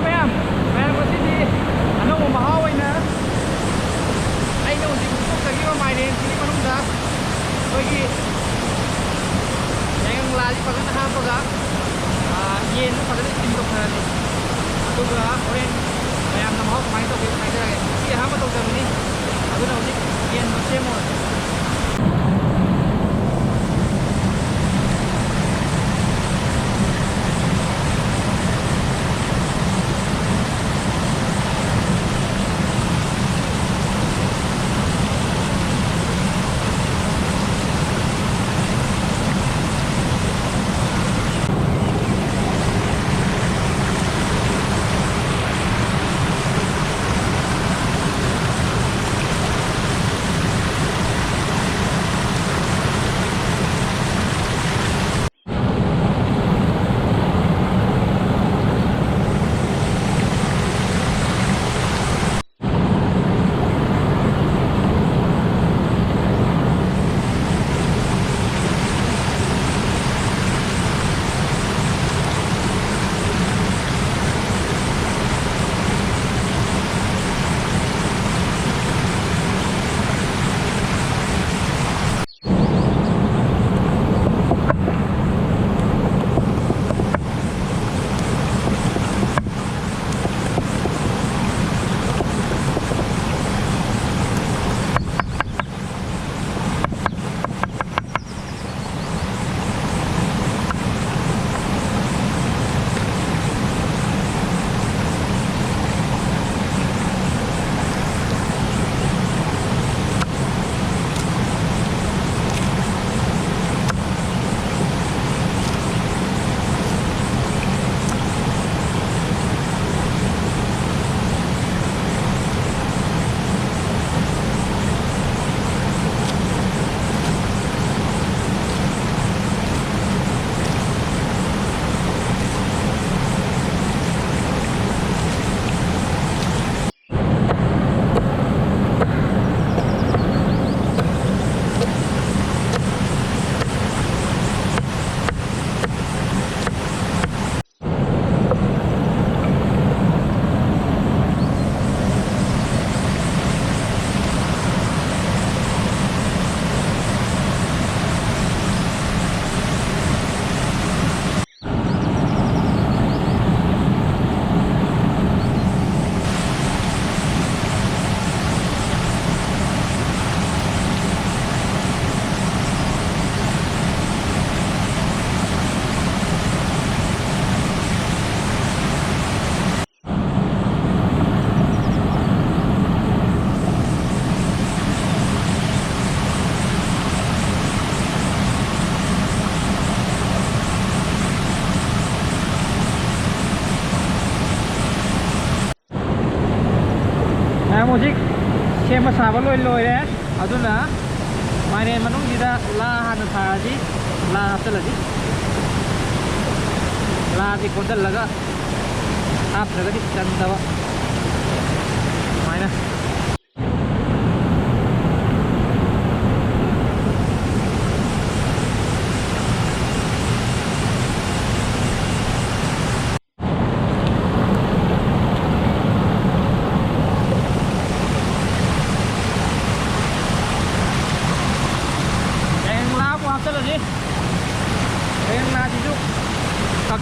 ma'am, mayroon kasi anong umahaway na ay no, hindi ko lagi mamainin, hindi manungda lagi yang lali pag nahapag yen pag tindok na natin ito ba, orin mayam na mahal kumain ito kumain ito lagi hindi hama ito kami ni ako na ulit yen masya mo musik sema saba loi loi re aduna mane manung dida la han thaji la haptaladi la di kodal laga ap laga di chandawa maina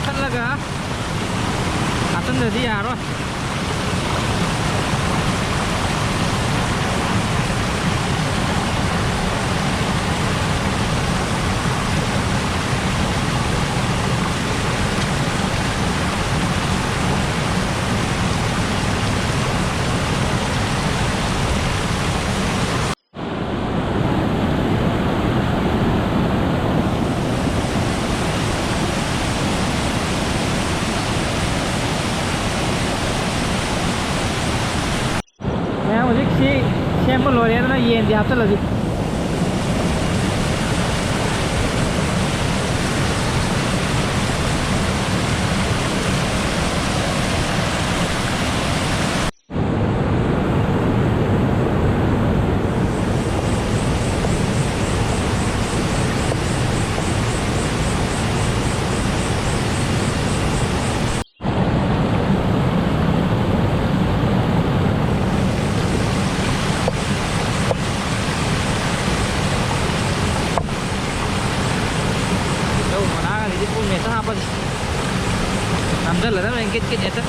talaga atun na di aro siempre lo harían ahí en diablo la di làm rất là rất là cái nhật đó.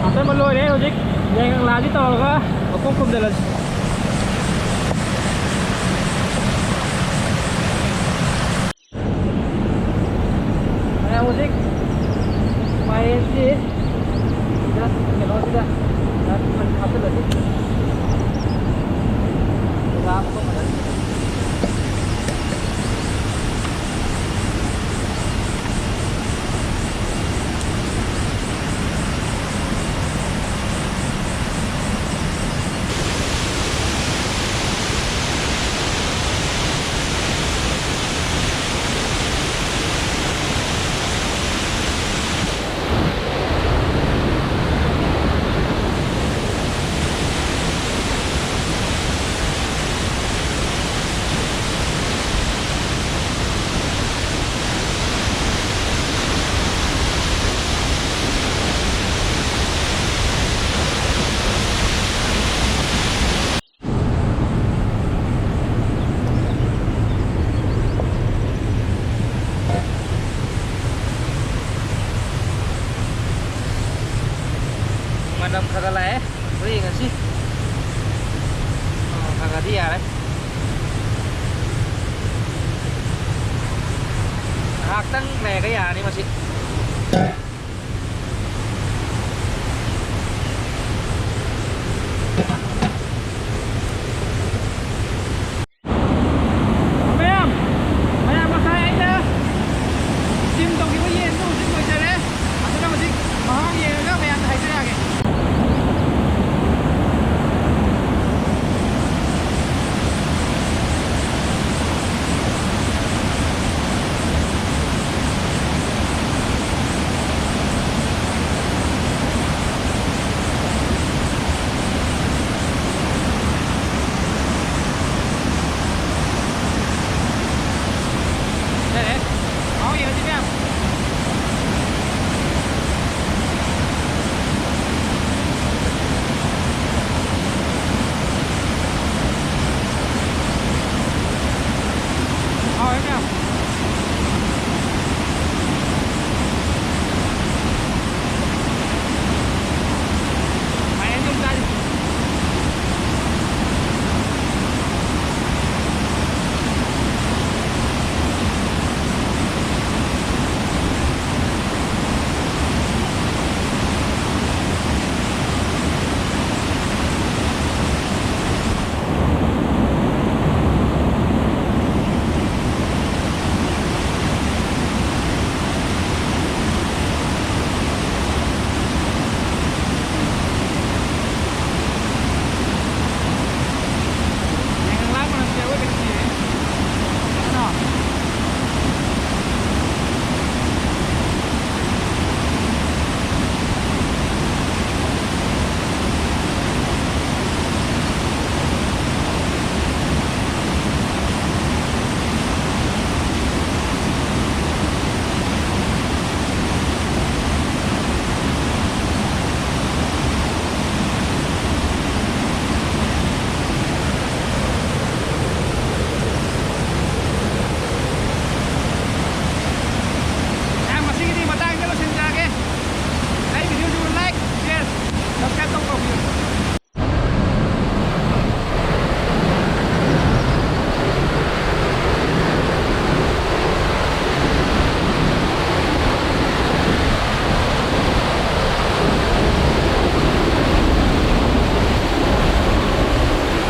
Sampai meluai deh ojek, jangan lagi tol kah? Aku pun jalan. Ayo musik, main sih, sudah, kalau sudah, dan hasil lagi. Sudah apa kok ada? Madam kagak lah ya, beri nggak sih? Oh, kagak dia lah. Hak tang lẻ cái nhà đi mà chị.